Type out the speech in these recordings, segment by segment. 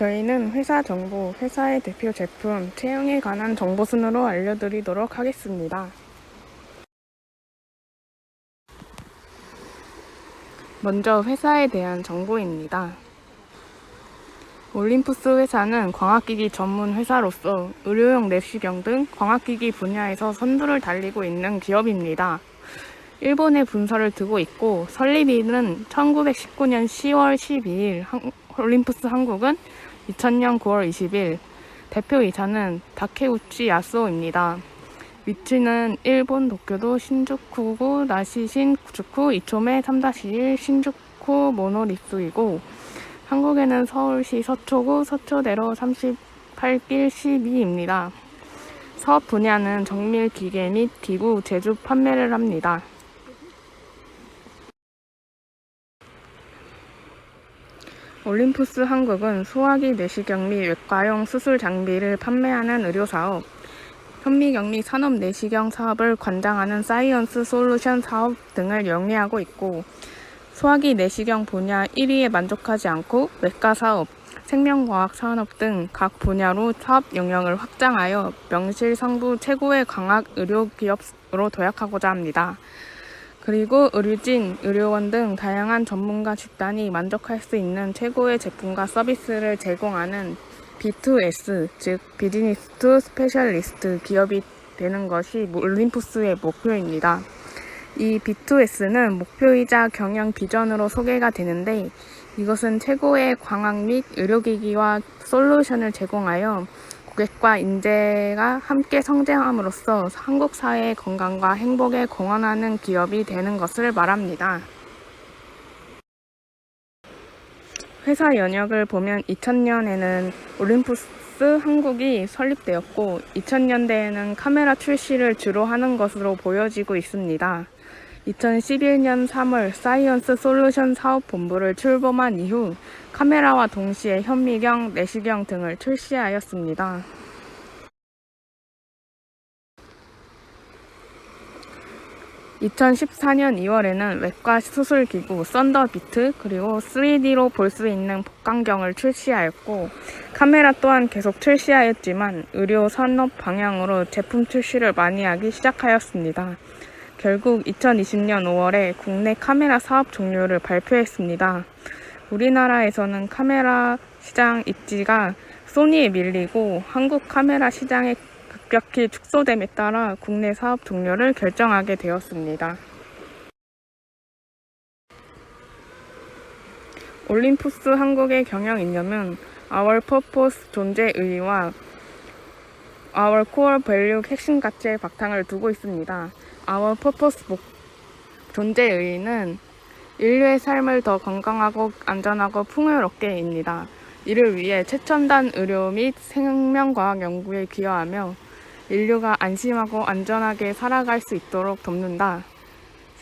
저희는 회사 정보, 회사의 대표 제품, 채용에 관한 정보 순으로 알려드리도록 하겠습니다. 먼저 회사에 대한 정보입니다. 올림푸스 회사는 광학기기 전문 회사로서 의료용 내시경 등 광학기기 분야에서 선두를 달리고 있는 기업입니다. 일본에 분사를 두고 있고 설립일은 1919년 10월 12일, 올림푸스 한국은 2000년 9월 20일, 대표이사는 다케우치 야스오입니다. 위치는 일본 도쿄도 신주쿠구 나시신주쿠 2촌에 3-1 신주쿠 모노리스이고 한국에는 서울시 서초구 서초대로 38길 12입니다. 사업 분야는 정밀 기계 및 기구 제조 판매를 합니다. 올림푸스 한국은 소화기 내시경 및 외과용 수술 장비를 판매하는 의료사업, 현미경 및 산업 내시경 사업을 관장하는 사이언스 솔루션 사업 등을 영위하고 있고, 소화기 내시경 분야 1위에 만족하지 않고 외과 사업, 생명과학 산업 등 각 분야로 사업 영역을 확장하여 명실상부 최고의 광학 의료 기업으로 도약하고자 합니다. 그리고 의료진, 의료원 등 다양한 전문가 집단이 만족할 수 있는 최고의 제품과 서비스를 제공하는 B2S, 즉 비즈니스 투 스페셜리스트 기업이 되는 것이 올림푸스의 목표입니다. 이 B2S는 목표이자 경영 비전으로 소개가 되는데, 이것은 최고의 광학 및 의료기기와 솔루션을 제공하여 고객과 인재가 함께 성장함으로써 한국 사회의 건강과 행복에 공헌하는 기업이 되는 것을 말합니다. 회사 연역을 보면 2000년에는 올림푸스 한국이 설립되었고 2000년대에는 카메라 출시를 주로 하는 것으로 보여지고 있습니다. 2011년 3월 사이언스 솔루션 사업본부를 출범한 이후 카메라와 동시에 현미경, 내시경 등을 출시하였습니다. 2014년 2월에는 외과 수술기구 썬더비트 그리고 3D로 볼 수 있는 복강경을 출시하였고, 카메라 또한 계속 출시하였지만 의료 산업 방향으로 제품 출시를 많이 하기 시작하였습니다. 결국 2020년 5월에 국내 카메라 사업 종료를 발표했습니다. 우리나라에서는 카메라 시장 입지가 소니에 밀리고 한국 카메라 시장의 급격히 축소됨에 따라 국내 사업 종료를 결정하게 되었습니다. 올림푸스 한국의 경영 이념은 Our Purpose 존재 의의와 Our Core Value 핵심 가치에 바탕을 두고 있습니다. Our Purpose 존재 의의는 인류의 삶을 더 건강하고 안전하고 풍요롭게입니다. 이를 위해 최첨단 의료 및 생명과학 연구에 기여하며 인류가 안심하고 안전하게 살아갈 수 있도록 돕는다.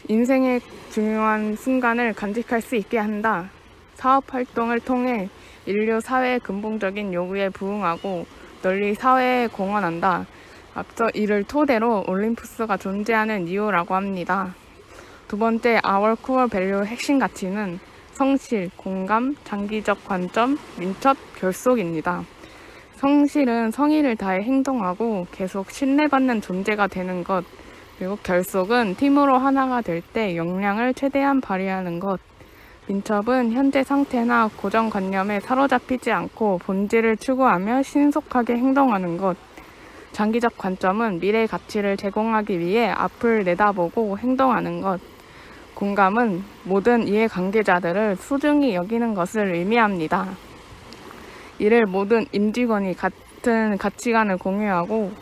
인생의 중요한 순간을 간직할 수 있게 한다. 사업 활동을 통해 인류 사회의 근본적인 요구에 부응하고 널리 사회에 공헌한다. 앞서 이를 토대로 올림푸스가 존재하는 이유라고 합니다. 두 번째, Our Core Value 핵심 가치는 성실, 공감, 장기적 관점, 민첩, 결속입니다. 성실은 성의를 다해 행동하고 계속 신뢰받는 존재가 되는 것, 그리고 결속은 팀으로 하나가 될 때 역량을 최대한 발휘하는 것, 민첩은 현재 상태나 고정관념에 사로잡히지 않고 본질을 추구하며 신속하게 행동하는 것, 장기적 관점은 미래 가치를 제공하기 위해 앞을 내다보고 행동하는 것, 공감은 모든 이해관계자들을 소중히 여기는 것을 의미합니다. 이를 모든 임직원이 같은 가치관을 공유하고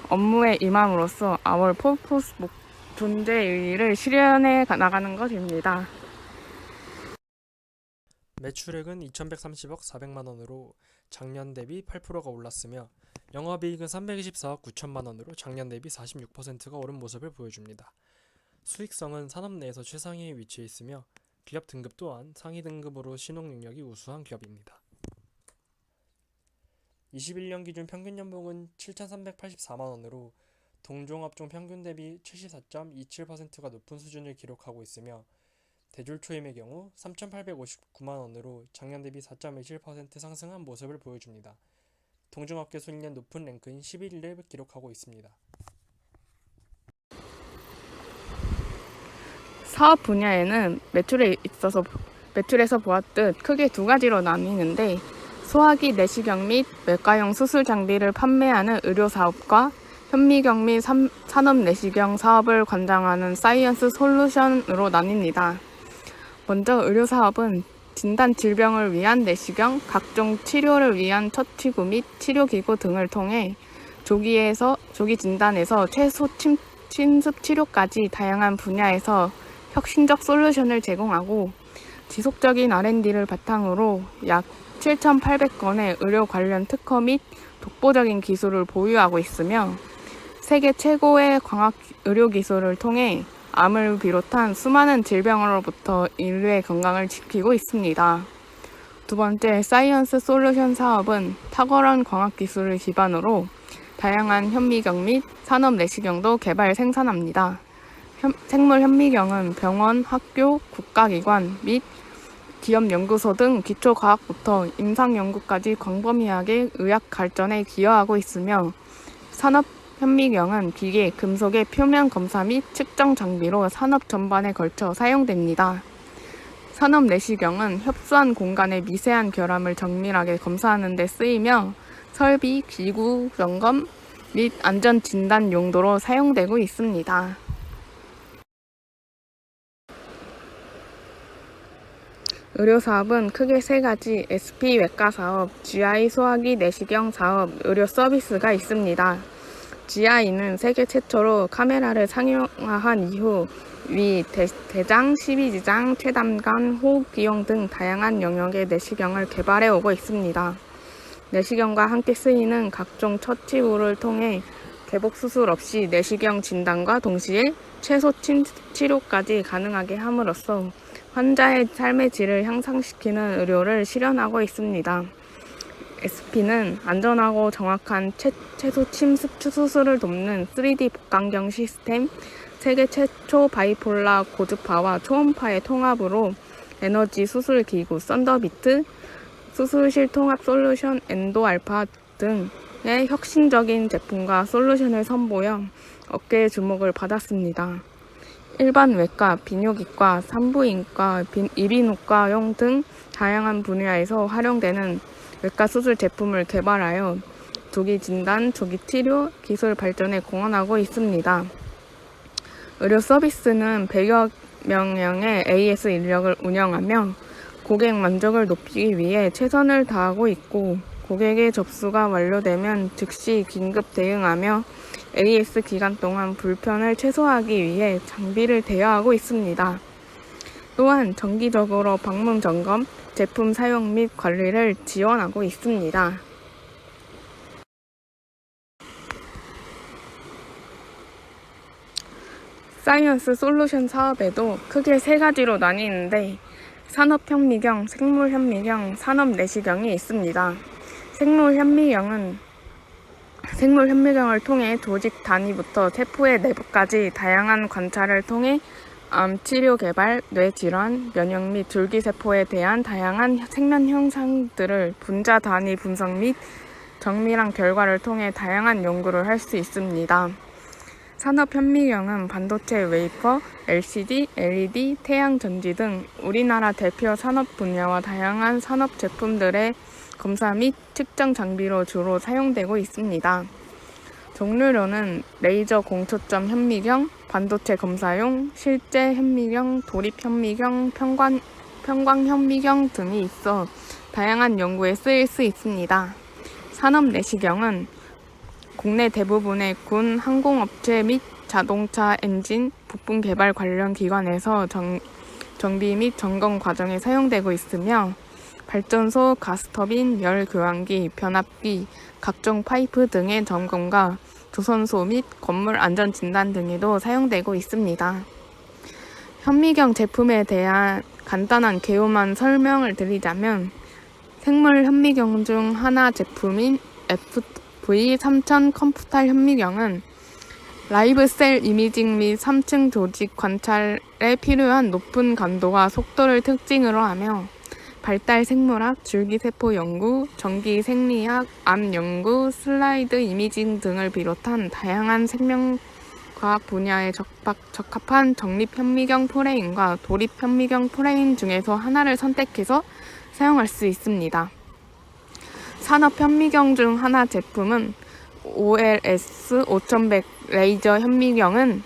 업무에 임함으로써 Our Purpose 존재 의의를 실현해 나가는 것입니다. 매출액은 2,130억 400만 원으로 작년 대비 8%가 올랐으며 영업이익은 324억 9천만 원으로 작년 대비 46%가 오른 모습을 보여줍니다. 수익성은 산업 내에서 최상위에 위치해 있으며 기업 등급 또한 상위 등급으로 신용 능력이 우수한 기업입니다. 21년 기준 평균 연봉은 7,384만 원으로 동종업종 평균 대비 74.27%가 높은 수준을 기록하고 있으며 대졸초임의 경우 3,859만원으로 작년 대비 4.17% 상승한 모습을 보여줍니다. 동종업계 수익률 높은 랭크인 11위를 기록하고 있습니다. 사업 분야에는 매출에서 보았듯 크게 두 가지로 나뉘는데, 소화기 내시경 및 외과용 수술 장비를 판매하는 의료 사업과 현미경 및 산업 내시경 사업을 관장하는 사이언스 솔루션으로 나뉩니다. 먼저 의료 사업은 진단 질병을 위한 내시경, 각종 치료를 위한 처치구 및 치료기구 등을 통해 조기 진단에서 최소 침습 치료까지 다양한 분야에서 혁신적 솔루션을 제공하고, 지속적인 R&D를 바탕으로 약 7,800건의 의료 관련 특허 및 독보적인 기술을 보유하고 있으며, 세계 최고의 광학 의료 기술을 통해 암을 비롯한 수많은 질병으로부터 인류의 건강을 지키고 있습니다. 두 번째, 사이언스 솔루션 사업은 탁월한 광학 기술을 기반으로 다양한 현미경 및 산업 내시경도 개발 생산합니다. 생물 현미경은 병원, 학교, 국가기관 및 기업 연구소 등 기초과학부터 임상연구까지 광범위하게 의학 발전에 기여하고 있으며, 산업 현미경은 기계, 금속의 표면 검사 및 측정 장비로 산업 전반에 걸쳐 사용됩니다. 산업 내시경은 협소한 공간의 미세한 결함을 정밀하게 검사하는 데 쓰이며, 설비, 기구 점검 및 안전 진단 용도로 사용되고 있습니다. 의료사업은 크게 세 가지 SP 외과 사업, GI 소화기 내시경 사업, 의료 서비스가 있습니다. GI는 세계 최초로 카메라를 상용화한 이후 위, 대장, 십이지장, 췌담관, 호흡기용 등 다양한 영역의 내시경을 개발해 오고 있습니다. 내시경과 함께 쓰이는 각종 처치구를 통해 개복 수술 없이 내시경 진단과 동시에 최소 치료까지 가능하게 함으로써 환자의 삶의 질을 향상시키는 의료를 실현하고 있습니다. SP는 안전하고 정확한 최소 침습 수술을 돕는 3D 복강경 시스템, 세계 최초 바이폴라 고주파와 초음파의 통합으로 에너지 수술 기구 썬더비트, 수술실 통합 솔루션 엔도알파 등의 혁신적인 제품과 솔루션을 선보여 업계의 주목을 받았습니다. 일반 외과, 비뇨기과, 산부인과, 이비인후과용 등 다양한 분야에서 활용되는 외과 수술 제품을 개발하여 조기 진단, 조기 치료, 기술 발전에 공헌하고 있습니다. 의료 서비스는 100여 명의 AS 인력을 운영하며 고객 만족을 높이기 위해 최선을 다하고 있고, 고객의 접수가 완료되면 즉시 긴급 대응하며 AS 기간 동안 불편을 최소화하기 위해 장비를 대여하고 있습니다. 또한 정기적으로 방문 점검, 제품 사용 및 관리를 지원하고 있습니다. 사이언스 솔루션 사업에도 크게 세 가지로 나뉘는데, 산업현미경, 생물현미경, 산업내시경이 있습니다. 생물현미경을 통해 조직 단위부터 세포의 내부까지 다양한 관찰을 통해 암 치료 개발, 뇌질환, 면역 및 줄기세포에 대한 다양한 생명 현상들을 분자 단위 분석 및 정밀한 결과를 통해 다양한 연구를 할 수 있습니다. 산업현미경은 반도체 웨이퍼, LCD, LED, 태양전지 등 우리나라 대표 산업 분야와 다양한 산업 제품들의 검사 및 측정 장비로 주로 사용되고 있습니다. 종류로는 레이저 공초점 현미경, 반도체 검사용, 실제 현미경, 도립 현미경, 평광 현미경 등이 있어 다양한 연구에 쓰일 수 있습니다. 산업 내시경은 국내 대부분의 군, 항공업체 및 자동차 엔진, 부품 개발 관련 기관에서 정비 및 점검 과정에 사용되고 있으며, 발전소, 가스터빈, 열교환기, 변압기, 각종 파이프 등의 점검과 조선소 및 건물 안전 진단 등에도 사용되고 있습니다. 현미경 제품에 대한 간단한 개요만 설명을 드리자면, 생물 현미경 중 하나 제품인 FV3000 컴퓨터 현미경은 라이브 셀 이미징 및 3층 조직 관찰에 필요한 높은 감도와 속도를 특징으로 하며 발달 생물학, 줄기세포 연구, 전기 생리학, 암 연구, 슬라이드 이미징 등을 비롯한 다양한 생명과학 분야에 적합한 적립 현미경 프레임과 도립 현미경 프레임 중에서 하나를 선택해서 사용할 수 있습니다. 산업 현미경 중 하나 제품은 OLS 5100 레이저 현미경은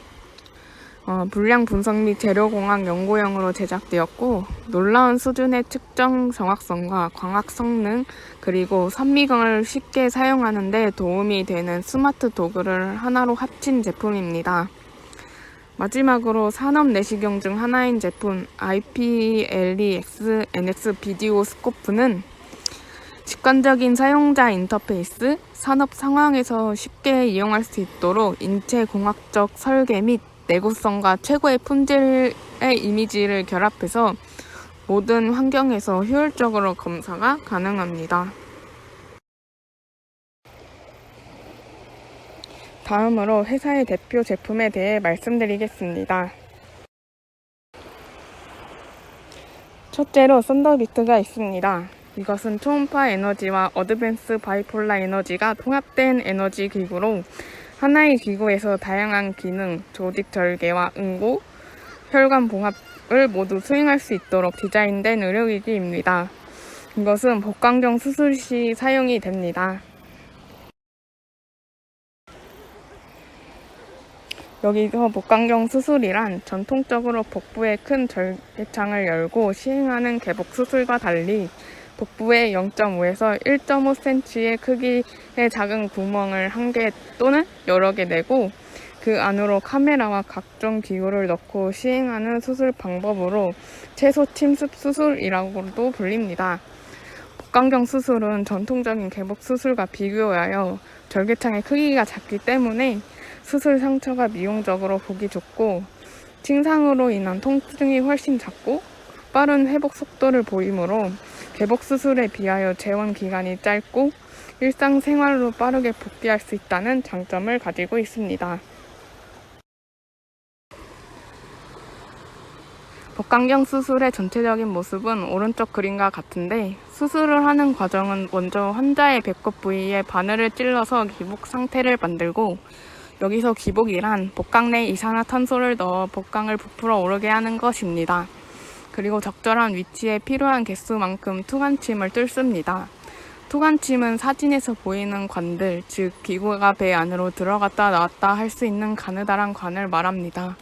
물량 분석 및 재료공학 연구용으로 제작되었고 놀라운 수준의 측정 정확성과 광학 성능 그리고 선미경을 쉽게 사용하는 데 도움이 되는 스마트 도구를 하나로 합친 제품입니다. 마지막으로 산업 내시경 중 하나인 제품 IPLEX NX 비디오 스코프는 직관적인 사용자 인터페이스, 산업 상황에서 쉽게 이용할 수 있도록 인체 공학적 설계 및 내구성과 최고의 품질의 이미지를 결합해서 모든 환경에서 효율적으로 검사가 가능합니다. 다음으로 회사의 대표 제품에 대해 말씀드리겠습니다. 첫째로 썬더비트가 있습니다. 이것은 초음파 에너지와 어드밴스 바이폴라 에너지가 통합된 에너지 기구로 하나의 기구에서 다양한 기능, 조직 절개와 응고, 혈관 봉합을 모두 수행할 수 있도록 디자인된 의료기기입니다. 이것은 복강경 수술 시 사용이 됩니다. 여기서 복강경 수술이란 전통적으로 복부의 큰 절개창을 열고 시행하는 개복 수술과 달리 복부에 0.5에서 1.5cm의 크기의 작은 구멍을 한 개 또는 여러 개 내고 그 안으로 카메라와 각종 기구를 넣고 시행하는 수술 방법으로 채소 침습 수술이라고도 불립니다. 복강경 수술은 전통적인 개복 수술과 비교하여 절개창의 크기가 작기 때문에 수술 상처가 미용적으로 보기 좋고 침상으로 인한 통증이 훨씬 작고 빠른 회복 속도를 보이므로 개복 수술에 비하여 재원 기간이 짧고 일상생활로 빠르게 복귀할 수 있다는 장점을 가지고 있습니다. 복강경 수술의 전체적인 모습은 오른쪽 그림과 같은데 수술을 하는 과정은 먼저 환자의 배꼽 부위에 바늘을 찔러서 기복 상태를 만들고 여기서 기복이란 복강 내 이산화탄소를 넣어 복강을 부풀어 오르게 하는 것입니다. 그리고 적절한 위치에 필요한 개수만큼 투관침을 뚫습니다. 투관침은 사진에서 보이는 관들, 즉 기구가 배 안으로 들어갔다 나왔다 할 수 있는 가느다란 관을 말합니다.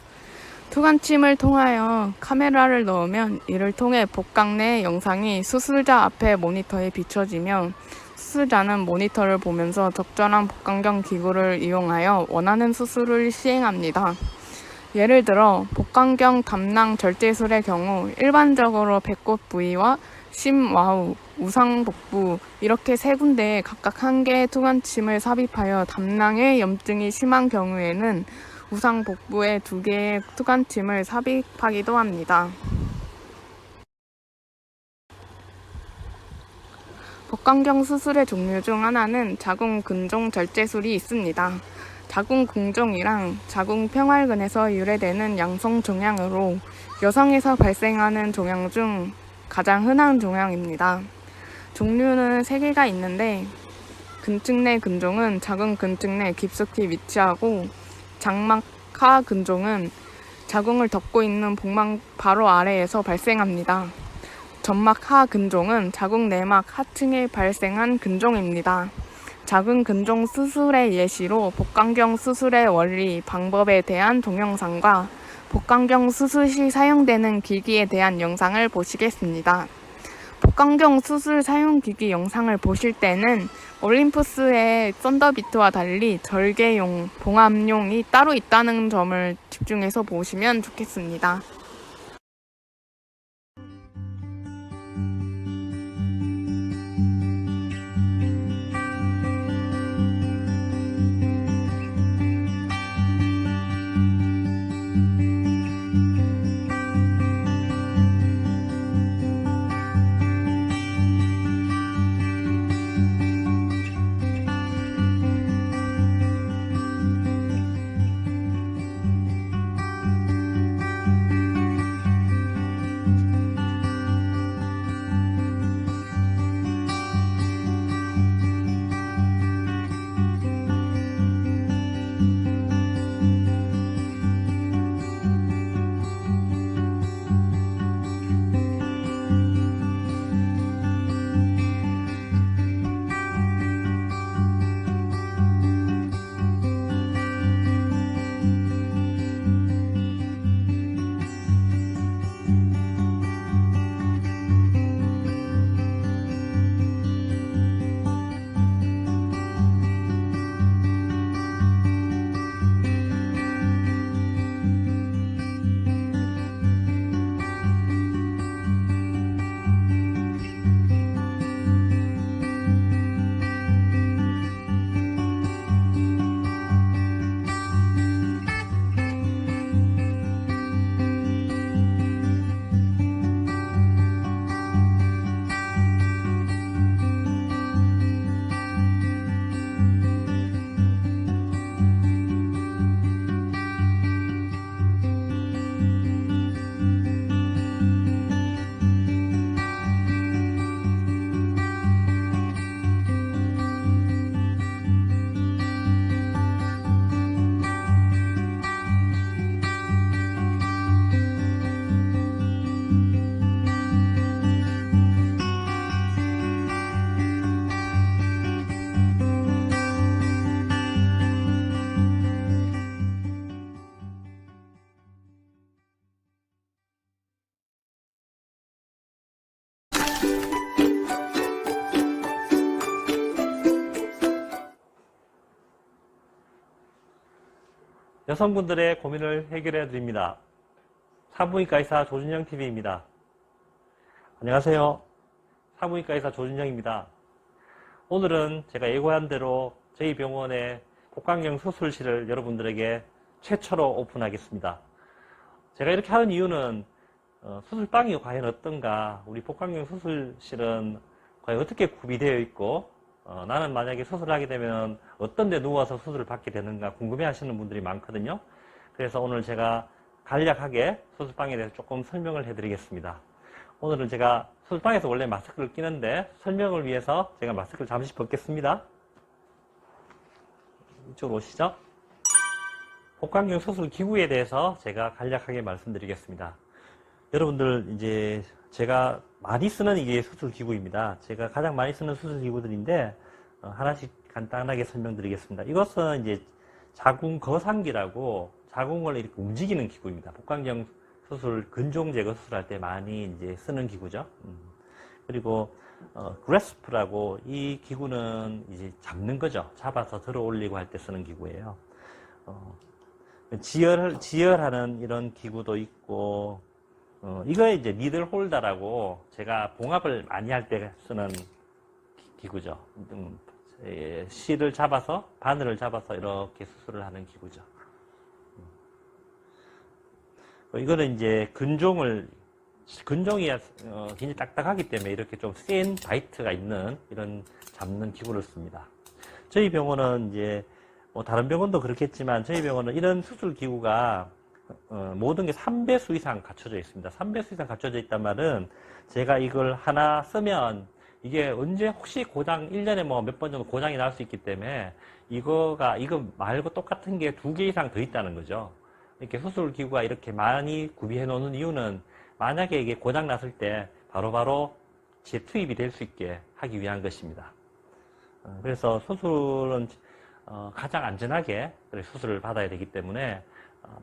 투관침을 통하여 카메라를 넣으면 이를 통해 복강 내 영상이 수술자 앞에 모니터에 비춰지며 수술자는 모니터를 보면서 적절한 복강경 기구를 이용하여 원하는 수술을 시행합니다. 예를 들어 복강경 담낭 절제술의 경우 일반적으로 배꼽 부위와 심와후, 우상복부 이렇게 세 군데에 각각 한 개의 투관침을 삽입하여 담낭에 염증이 심한 경우에는 우상복부에 2개의 투관침을 삽입하기도 합니다. 복강경 수술의 종류 중 하나는 자궁근종 절제술이 있습니다. 자궁근종이랑 자궁평활근에서 유래되는 양성 종양으로 여성에서 발생하는 종양 중 가장 흔한 종양입니다. 종류는 3개가 있는데 근층 내 근종은 자궁 근층 내 깊숙이 위치하고 장막하 근종은 자궁을 덮고 있는 복막 바로 아래에서 발생합니다. 점막하 근종은 자궁 내막 하층에 발생한 근종입니다. 자궁 근종 수술의 예시로 복강경 수술의 원리, 방법에 대한 동영상과 복강경 수술 시 사용되는 기기에 대한 영상을 보시겠습니다. 복강경 수술 사용 기기 영상을 보실 때는 올림푸스의 썬더비트와 달리 절개용, 봉합용이 따로 있다는 점을 집중해서 보시면 좋겠습니다. 여성분들의 고민을 해결해 드립니다. 산부인과 의사 조준영 TV입니다. 안녕하세요. 산부인과 의사 조준영입니다. 오늘은 제가 예고한 대로 저희 병원의 복강경 수술실을 여러분들에게 최초로 오픈하겠습니다. 제가 이렇게 하는 이유는 수술방이 과연 어떤가, 우리 복강경 수술실은 과연 어떻게 구비되어 있고, 나는 만약에 수술을 하게 되면 어떤 데 누워서 수술을 받게 되는가 궁금해 하시는 분들이 많거든요. 그래서 오늘 제가 간략하게 수술방에 대해서 조금 설명을 해드리겠습니다. 오늘은 제가 수술방에서 원래 마스크를 끼는데 설명을 위해서 제가 마스크를 잠시 벗겠습니다. 이쪽으로 오시죠. 복강경 수술 기구에 대해서 제가 간략하게 말씀드리겠습니다. 여러분들 이제 제가 많이 쓰는 이게 수술 기구입니다. 제가 가장 많이 쓰는 수술 기구들인데 하나씩 간단하게 설명드리겠습니다. 이것은 이제 자궁 거상기라고 자궁을 이렇게 움직이는 기구입니다. 복강경 수술 근종 제거 수술할 때 많이 이제 쓰는 기구죠. 그리고 그래스프라고 이 기구는 이제 잡는 거죠. 잡아서 들어 올리고 할 때 쓰는 기구예요. 지혈하는 이런 기구도 있고, 이거 이제 니들 홀더라고 제가 봉합을 많이 할 때 쓰는 기구죠. 실을 잡아서, 바늘을 잡아서 이렇게 수술을 하는 기구죠. 이거는 이제 근종이 굉장히 딱딱하기 때문에 이렇게 좀 센 바이트가 있는 이런 잡는 기구를 씁니다. 저희 병원은 이제 뭐 다른 병원도 그렇겠지만 저희 병원은 이런 수술 기구가 모든 게 3배수 이상 갖춰져 있습니다. 3배수 이상 갖춰져 있단 말은 제가 이걸 하나 쓰면 이게 언제 혹시 고장 1년에 뭐 몇 번 정도 고장이 날 수 있기 때문에 이거 말고 똑같은 게 2개 이상 더 있다는 거죠. 이렇게 수술 기구가 이렇게 많이 구비해 놓는 이유는 만약에 이게 고장 났을 때 바로바로 재투입이 될 수 있게 하기 위한 것입니다. 그래서 수술은 가장 안전하게 수술을 받아야 되기 때문에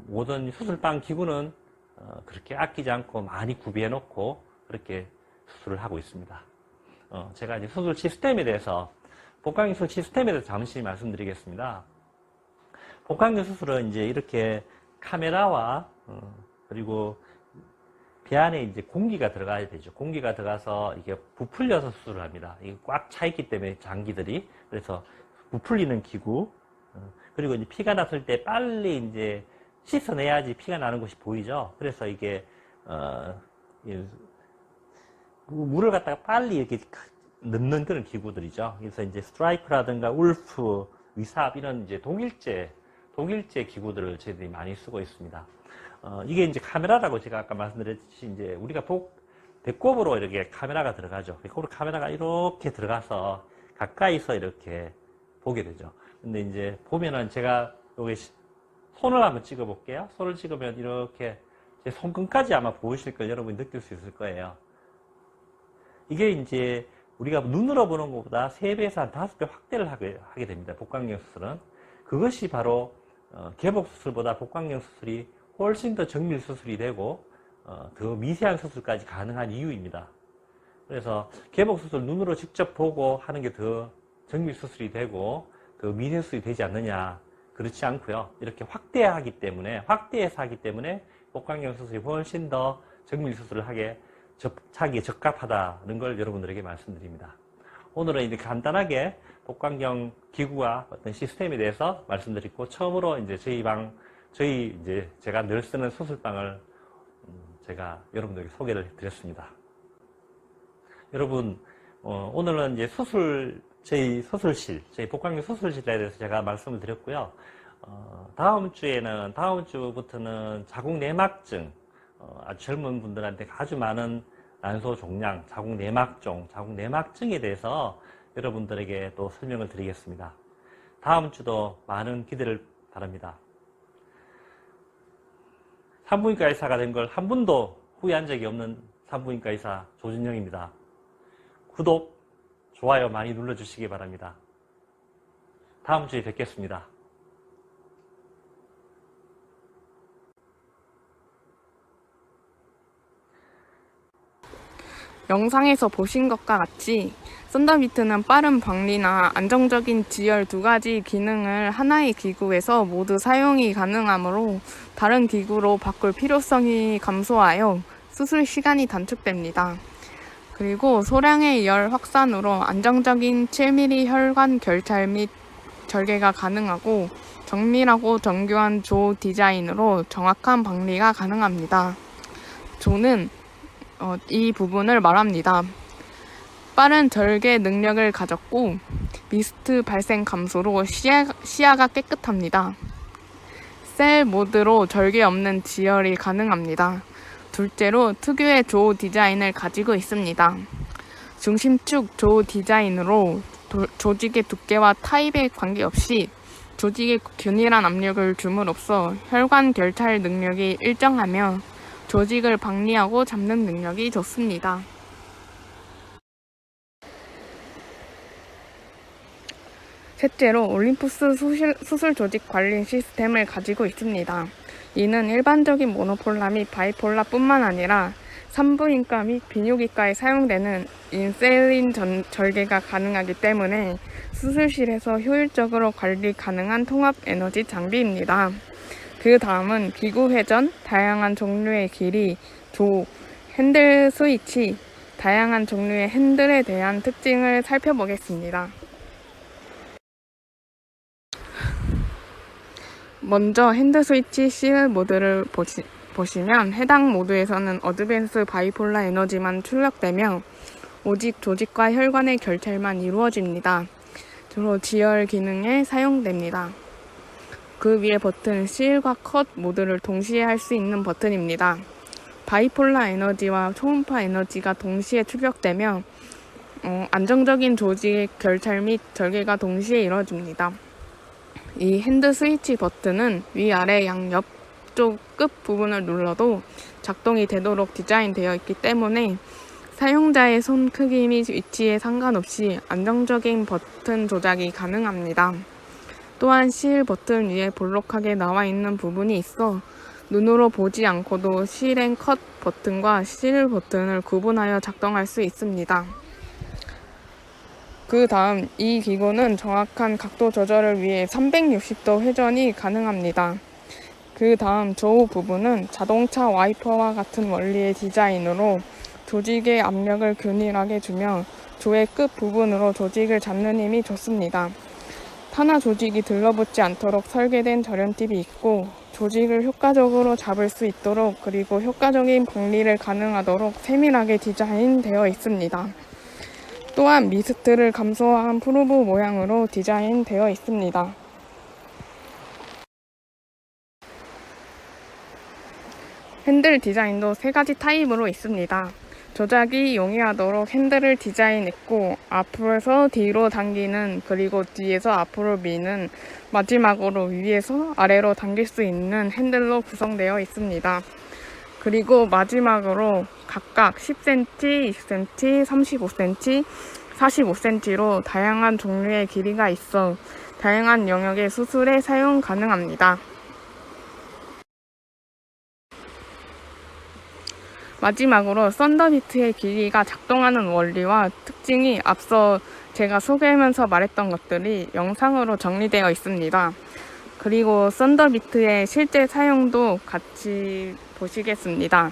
모든 수술방 기구는 그렇게 아끼지 않고 많이 구비해 놓고 그렇게 수술을 하고 있습니다. 제가 이제 수술 시스템에 대해서, 복강경 수술 시스템에 대해서 잠시 말씀드리겠습니다. 복강경 수술은 이제 이렇게 카메라와 그리고 배 안에 이제 공기가 들어가야 되죠. 공기가 들어가서 이게 부풀려서 수술을 합니다. 이게 꽉 차 있기 때문에 장기들이, 그래서 부풀리는 기구, 그리고 이제 피가 났을 때 빨리 이제 씻어내야지 피가 나는 곳이 보이죠. 그래서 이게 물을 갖다가 빨리 이렇게 넣는 그런 기구들이죠. 그래서 이제 스트라이크라든가 울프, 위삽 이런 이제 독일제 기구들을 저희들이 많이 쓰고 있습니다. 이게 이제 카메라라고 제가 아까 말씀드렸듯이 이제 우리가 배꼽으로 이렇게 카메라가 들어가죠. 배꼽으로 카메라가 이렇게 들어가서 가까이서 이렇게 보게 되죠. 근데 이제 보면은 제가 여기 손을 한번 찍어 볼게요. 손을 찍으면 이렇게 제 손끝까지 아마 보이실 걸 여러분이 느낄 수 있을 거예요. 이게 이제 우리가 눈으로 보는 것보다 3배에서 한 5배 확대를 하게 됩니다. 복강경 수술은. 그것이 바로 개복 수술보다 복강경 수술이 훨씬 더 정밀 수술이 되고 더 미세한 수술까지 가능한 이유입니다. 그래서 개복 수술 눈으로 직접 보고 하는 게 더 정밀 수술이 되고 더 미세 수술이 되지 않느냐, 그렇지 않고요. 이렇게 확대해서 하기 때문에 복강경 수술이 훨씬 더 정밀 수술을 하기에 적합하다는 걸 여러분들에게 말씀드립니다. 오늘은 이제 간단하게 복강경 기구와 어떤 시스템에 대해서 말씀드리고, 처음으로 이제 제가 늘 쓰는 수술방을 제가 여러분들에게 소개를 드렸습니다. 여러분, 오늘은 이제 저희 복강경 수술실에 대해서 제가 말씀을 드렸고요. 다음 주부터는 자궁 내막증, 아주 젊은 분들한테 아주 많은 난소 종양, 자궁 내막증에 대해서 여러분들에게 또 설명을 드리겠습니다. 다음 주도 많은 기대를 바랍니다. 산부인과 의사가 된 걸 한 번도 후회한 적이 없는 산부인과 의사 조준영입니다. 구독, 좋아요 많이 눌러주시기 바랍니다. 다음 주에 뵙겠습니다. 영상에서 보신 것과 같이 썬더비트는 빠른 방리나 안정적인 지열 두 가지 기능을 하나의 기구에서 모두 사용이 가능하므로 다른 기구로 바꿀 필요성이 감소하여 수술 시간이 단축됩니다. 그리고 소량의 열 확산으로 안정적인 7mm 혈관 결찰 및 절개가 가능하고 정밀하고 정교한 조 디자인으로 정확한 방리가 가능합니다. 조는 이 부분을 말합니다. 빠른 절개 능력을 가졌고 미스트 발생 감소로 시야가 깨끗합니다. 셀 모드로 절개 없는 지열이 가능합니다. 둘째로 특유의 조 디자인을 가지고 있습니다. 중심축 조 디자인으로 조직의 두께와 타입에 관계없이 조직에 균일한 압력을 줌으로써 혈관 결찰 능력이 일정하며 조직을 방리하고 잡는 능력이 좋습니다. 셋째로 올림푸스 수술 조직 관리 시스템을 가지고 있습니다. 이는 일반적인 모노폴라 및 바이폴라뿐만 아니라 산부인과 및 비뇨기과에 사용되는 인셀린 절개가 가능하기 때문에 수술실에서 효율적으로 관리 가능한 통합 에너지 장비입니다. 그 다음은 기구 회전, 다양한 종류의 길이, 조, 핸들 스위치, 다양한 종류의 핸들에 대한 특징을 살펴보겠습니다. 먼저 핸드 스위치 CL 모드를 보시면 해당 모드에서는 어드밴스 바이폴라 에너지만 출력되며 오직 조직과 혈관의 결찰만 이루어집니다. 주로 지열 기능에 사용됩니다. 그 위에 버튼은 CL과 컷 모드를 동시에 할 수 있는 버튼입니다. 바이폴라 에너지와 초음파 에너지가 동시에 출력되며 안정적인 조직의 결찰 및 절개가 동시에 이루어집니다. 이 핸드 스위치 버튼은 위아래 양옆쪽 끝 부분을 눌러도 작동이 되도록 디자인되어 있기 때문에 사용자의 손 크기 및 위치에 상관없이 안정적인 버튼 조작이 가능합니다. 또한 CL 버튼 위에 볼록하게 나와 있는 부분이 있어 눈으로 보지 않고도 실행 컷 버튼과 CL 버튼을 구분하여 작동할 수 있습니다. 그 다음 이 기구는 정확한 각도 조절을 위해 360도 회전이 가능합니다. 그 다음 조우 부분은 자동차 와이퍼와 같은 원리의 디자인으로 조직의 압력을 균일하게 주며 조의 끝 부분으로 조직을 잡는 힘이 좋습니다. 탄화 조직이 들러붙지 않도록 설계된 절연팁이 있고 조직을 효과적으로 잡을 수 있도록 그리고 효과적인 방리를 가능하도록 세밀하게 디자인되어 있습니다. 또한 미스트를 감소한 프로브 모양으로 디자인되어 있습니다. 핸들 디자인도 세 가지 타입으로 있습니다. 조작이 용이하도록 핸들을 디자인했고 앞으로서 뒤로 당기는 그리고 뒤에서 앞으로 미는 마지막으로 위에서 아래로 당길 수 있는 핸들로 구성되어 있습니다. 그리고 마지막으로 각각 10cm, 20cm, 35cm, 45cm로 다양한 종류의 길이가 있어 다양한 영역의 수술에 사용 가능합니다. 마지막으로 썬더비트의 길이가 작동하는 원리와 특징이 앞서 제가 소개하면서 말했던 것들이 영상으로 정리되어 있습니다. 그리고 썬더비트의 실제 사용도 같이 보시겠습니다.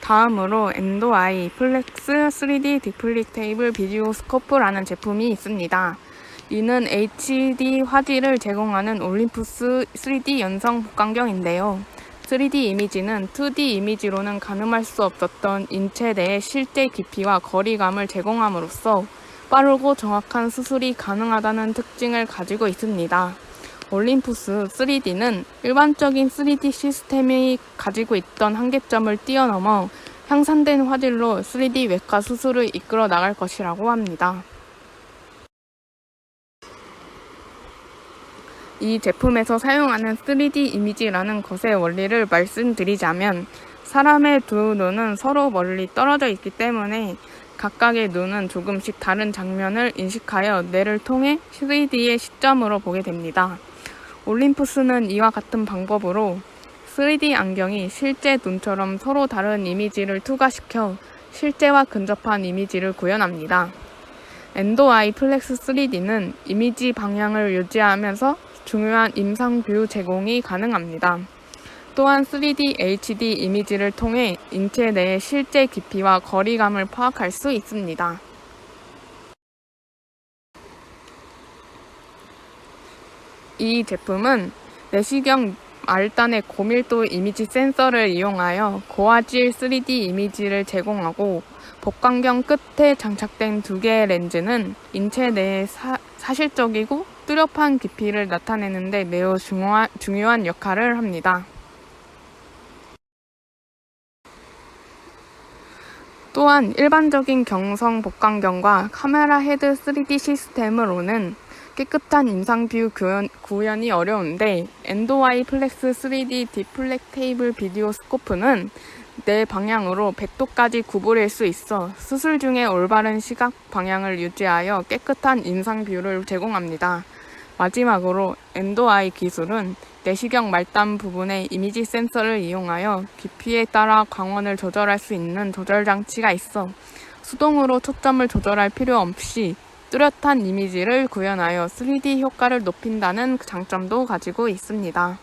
다음으로 엔도아이 플렉스 3D 디플리테이블 비디오 스코프라는 제품이 있습니다. 이는 HD 화질을 제공하는 올림푸스 3D 연성 복강경인데요. 3D 이미지는 2D 이미지로는 가늠할 수 없었던 인체 내의 실제 깊이와 거리감을 제공함으로써 빠르고 정확한 수술이 가능하다는 특징을 가지고 있습니다. 올림푸스 3D는 일반적인 3D 시스템이 가지고 있던 한계점을 뛰어넘어 향상된 화질로 3D 외과 수술을 이끌어 나갈 것이라고 합니다. 이 제품에서 사용하는 3D 이미지라는 것의 원리를 말씀드리자면 사람의 두 눈은 서로 멀리 떨어져 있기 때문에 각각의 눈은 조금씩 다른 장면을 인식하여 뇌를 통해 3D의 시점으로 보게 됩니다. 올림푸스는 이와 같은 방법으로 3D 안경이 실제 눈처럼 서로 다른 이미지를 투과시켜 실제와 근접한 이미지를 구현합니다. 엔도아이 플렉스 3D는 이미지 방향을 유지하면서 중요한 임상 뷰 제공이 가능합니다. 또한 3D HD 이미지를 통해 인체 내의 실제 깊이와 거리감을 파악할 수 있습니다. 이 제품은 내시경 말단의 고밀도 이미지 센서를 이용하여 고화질 3D 이미지를 제공하고 복강경 끝에 장착된 두 개의 렌즈는 인체 내의 사실적이고 뚜렷한 깊이를 나타내는 데 매우 중요한 역할을 합니다. 또한 일반적인 경성 복강경과 카메라 헤드 3D 시스템으로는 깨끗한 임상 뷰 구현이 어려운데 엔도아이 플렉스 3D 디플렉테이블 비디오 스코프는 내 방향으로 100도까지 구부릴 수 있어 수술 중에 올바른 시각 방향을 유지하여 깨끗한 임상 뷰를 제공합니다. 마지막으로 엔도아이 기술은 내시경 말단 부분의 이미지 센서를 이용하여 깊이에 따라 광원을 조절할 수 있는 조절 장치가 있어 수동으로 초점을 조절할 필요 없이 뚜렷한 이미지를 구현하여 3D 효과를 높인다는 장점도 가지고 있습니다.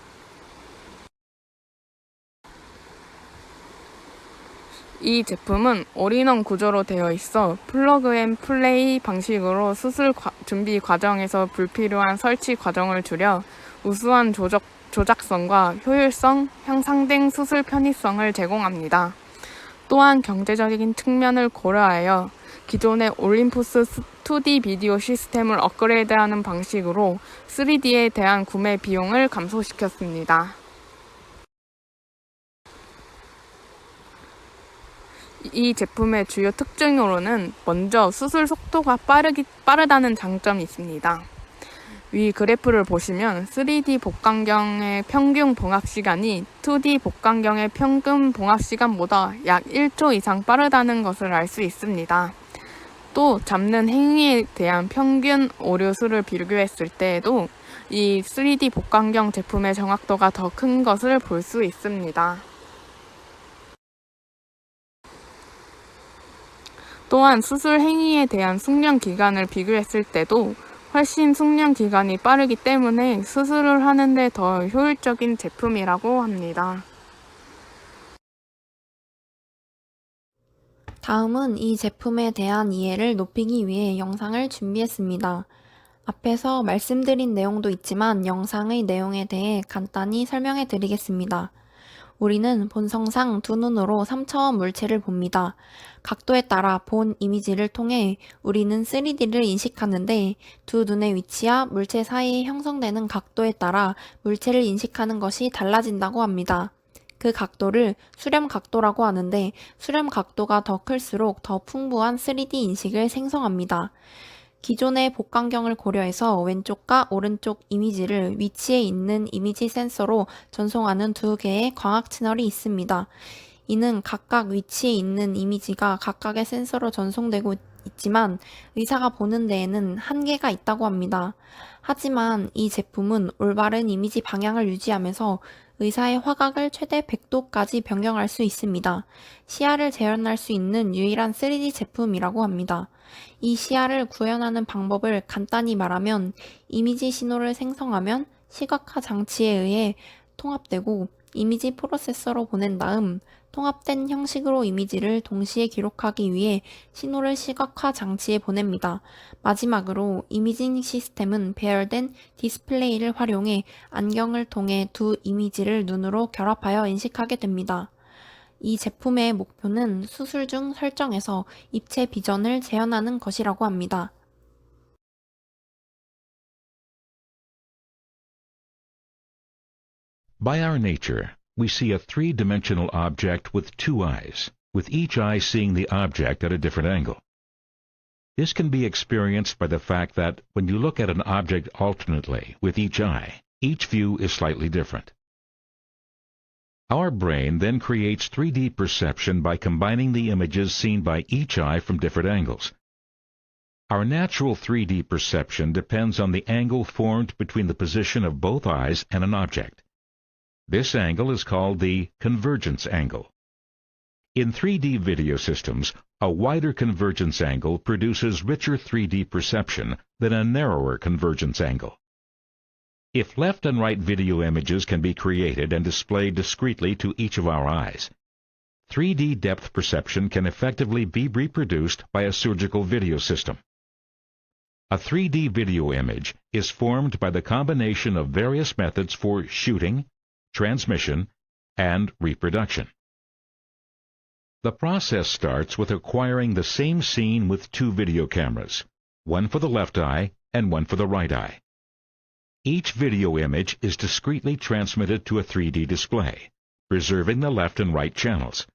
이 제품은 올인원 구조로 되어 있어 플러그 앤 플레이 방식으로 수술 준비 과정에서 불필요한 설치 과정을 줄여 우수한 조작성과 효율성, 향상된 수술 편의성을 제공합니다. 또한 경제적인 측면을 고려하여 기존의 올림푸스 2D 비디오 시스템을 업그레이드하는 방식으로 3D에 대한 구매 비용을 감소시켰습니다. 이 제품의 주요 특징으로는 먼저 수술 속도가 빠르다는 장점이 있습니다. 위 그래프를 보시면 3D 복강경의 평균 봉합시간이 2D 복강경의 평균 봉합시간보다 약 1초 이상 빠르다는 것을 알 수 있습니다. 또 잡는 행위에 대한 평균 오류수를 비교했을 때에도 이 3D 복강경 제품의 정확도가 더 큰 것을 볼 수 있습니다. 또한 수술 행위에 대한 숙련 기간을 비교했을 때도 훨씬 숙련 기간이 빠르기 때문에 수술을 하는데 더 효율적인 제품이라고 합니다. 다음은 이 제품에 대한 이해를 높이기 위해 영상을 준비했습니다. 앞에서 말씀드린 내용도 있지만 영상의 내용에 대해 간단히 설명해 드리겠습니다. 우리는 본성상 두 눈으로 3차원 물체를 봅니다. 각도에 따라 본 이미지를 통해 우리는 3D를 인식하는데 두 눈의 위치와 물체 사이에 형성되는 각도에 따라 물체를 인식하는 것이 달라진다고 합니다. 그 각도를 수렴 각도라고 하는데 수렴 각도가 더 클수록 더 풍부한 3D 인식을 생성합니다. 기존의 복강경을 고려해서 왼쪽과 오른쪽 이미지를 위치에 있는 이미지 센서로 전송하는 두 개의 광학 채널이 있습니다. 이는 각각 위치에 있는 이미지가 각각의 센서로 전송되고 있지만 의사가 보는 데에는 한계가 있다고 합니다. 하지만 이 제품은 올바른 이미지 방향을 유지하면서 의사의 화각을 최대 100도까지 변경할 수 있습니다. 시야를 재현할 수 있는 유일한 3D 제품이라고 합니다. 이 시야를 구현하는 방법을 간단히 말하면 이미지 신호를 생성하면 시각화 장치에 의해 통합되고 이미지 프로세서로 보낸 다음 통합된 형식으로 이미지를 동시에 기록하기 위해 신호를 시각화 장치에 보냅니다. 마지막으로 이미징 시스템은 배열된 디스플레이를 활용해 안경을 통해 두 이미지를 눈으로 결합하여 인식하게 됩니다. 이 제품의 목표는 수술 중 설정에서 입체 비전을 재현하는 것이라고 합니다. By our nature, we see a three-dimensional object with two eyes, with each eye seeing the object at a different angle. This can be experienced by the fact that when you look at an object alternately with each eye, each view is slightly different. Our brain then creates 3D perception by combining the images seen by each eye from different angles. Our natural 3D perception depends on the angle formed between the position of both eyes and an object. This angle is called the convergence angle. In 3D video systems, a wider convergence angle produces richer 3D perception than a narrower convergence angle. If left and right video images can be created and displayed discretely to each of our eyes, 3D depth perception can effectively be reproduced by a surgical video system. A 3D video image is formed by the combination of various methods for shooting, transmission, and reproduction. The process starts with acquiring the same scene with two video cameras, one for the left eye and one for the right eye. Each video image is discretely transmitted to a 3D display, preserving the left and right channels.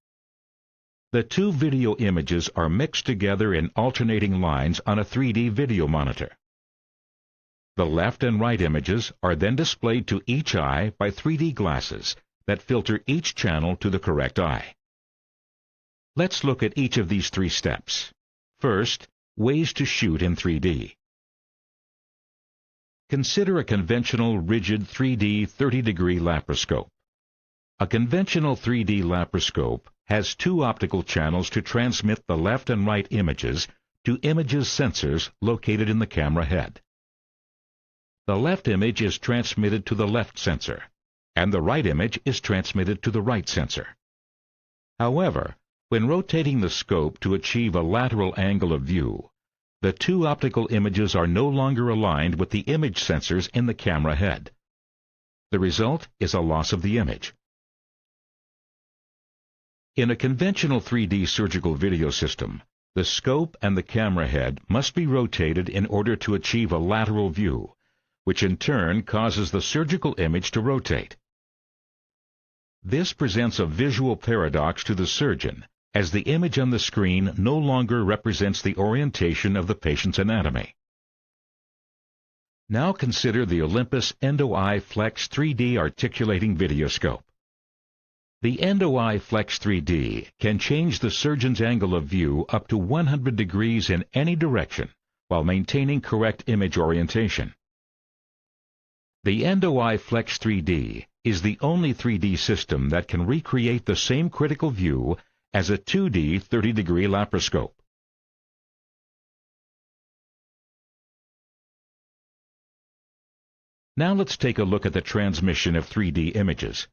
The two video images are mixed together in alternating lines on a 3D video monitor. The left and right images are then displayed to each eye by 3D glasses that filter each channel to the correct eye. Let's look at each of these three steps. First, ways to shoot in 3D. Consider a conventional rigid 3D 30-degree laparoscope. A conventional 3D laparoscope has two optical channels to transmit the left and right images to images sensors located in the camera head. The left image is transmitted to the left sensor, and the right image is transmitted to the right sensor. However, when rotating the scope to achieve a lateral angle of view, the two optical images are no longer aligned with the image sensors in the camera head. The result is a loss of the image. In a conventional 3D surgical video system, the scope and the camera head must be rotated in order to achieve a lateral view, which in turn causes the surgical image to rotate. This presents a visual paradox to the surgeon, as the image on the screen no longer represents the orientation of the patient's anatomy. Now consider the Olympus Endo-Eye Flex 3D articulating videoscope. The Endo-Eye Flex 3D can change the surgeon's angle of view up to 100 degrees in any direction while maintaining correct image orientation. The Endo-Eye Flex 3D is the only 3D system that can recreate the same critical view as a 2D 30-degree laparoscope. Now let's take a look at the transmission of 3D images.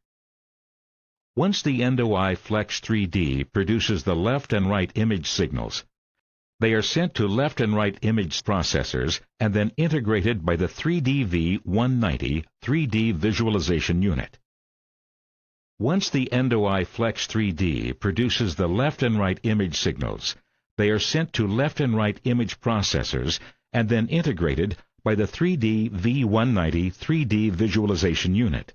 Once the Endo-Eye Flex 3D produces the left and right image signals, they are sent to left and right image processors and then integrated by the 3D-V190 3D visualization unit. Once the Endo-Eye Flex 3D produces the left and right image signals, they are sent to left and right image processors and then integrated by the 3D-V190 3D visualization unit.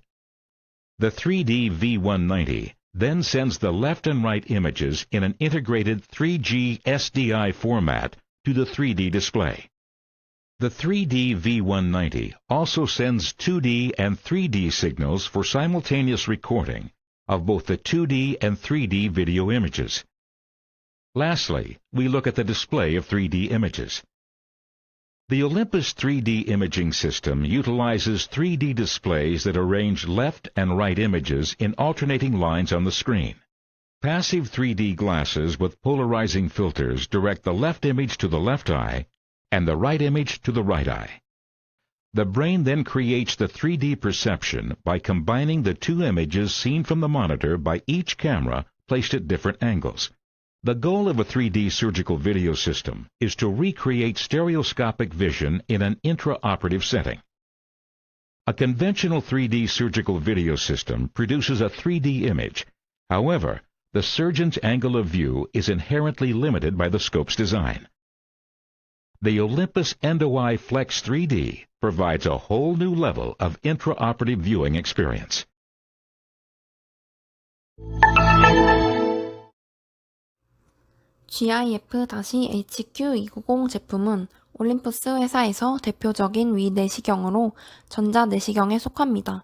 The 3D-V190 then sends the left and right images in an integrated 3G SDI format to the 3D display. The 3D-V190 also sends 2D and 3D signals for simultaneous recording of both the 2D and 3D video images. Lastly, we look at the display of 3D images. The Olympus 3D imaging system utilizes 3D displays that arrange left and right images in alternating lines on the screen. Passive 3D glasses with polarizing filters direct the left image to the left eye and the right image to the right eye. The brain then creates the 3D perception by combining the two images seen from the monitor by each camera placed at different angles. The goal of a 3D surgical video system is to recreate stereoscopic vision in an intraoperative setting. A conventional 3D surgical video system produces a 3D image. However, the surgeon's angle of view is inherently limited by the scope's design. The Olympus EndoEye Flex 3D provides a whole new level of intraoperative viewing experience. GIF-HQ290 제품은 올림푸스 회사에서 대표적인 위내시경으로 전자내시경에 속합니다.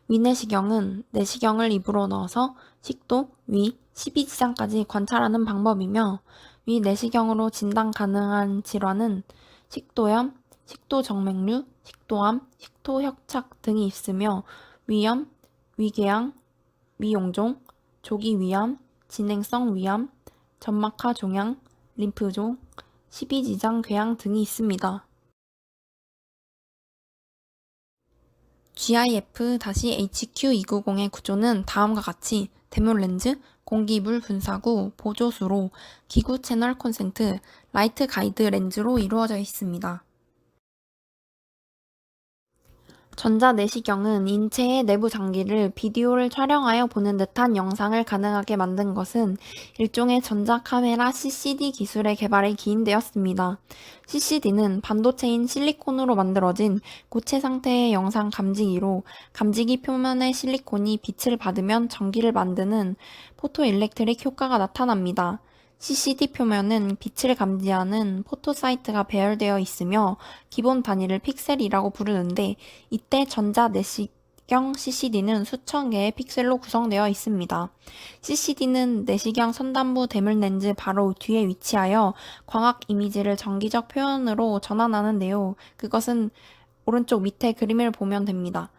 위내시경은 내시경을 입으로 넣어서 식도, 위, 십이지장까지 관찰하는 방법이며 위내시경으로 진단 가능한 질환은 식도염, 식도정맥류, 식도암, 식도협착 등이 있으며 위염, 위궤양, 위용종, 조기위암, 진행성 위암, 점막하 종양, 림프종, 십이지장 궤양 등이 있습니다. GIF-HQ290의 구조는 다음과 같이 대물렌즈, 공기물 분사구, 보조수로, 기구 채널 콘센트, 라이트 가이드 렌즈로 이루어져 있습니다. 전자내시경은 인체의 내부 장기를 비디오를 촬영하여 보는 듯한 영상을 가능하게 만든 것은 일종의 전자카메라 CCD 기술의 개발에 기인되었습니다. CCD는 반도체인 실리콘으로 만들어진 고체 상태의 영상 감지기로 감지기 표면의 실리콘이 빛을 받으면 전기를 만드는 포토일렉트릭 효과가 나타납니다. CCD 표면은 빛을 감지하는 포토사이트가 배열되어 있으며 기본 단위를 픽셀이라고 부르는데 이때 전자내시경 CCD는 수천 개의 픽셀로 구성되어 있습니다. CCD는 내시경 선단부 대물렌즈 바로 뒤에 위치하여 광학 이미지를 전기적 표현으로 전환하는데요. 그것은 오른쪽 밑에 그림을 보면 됩니다.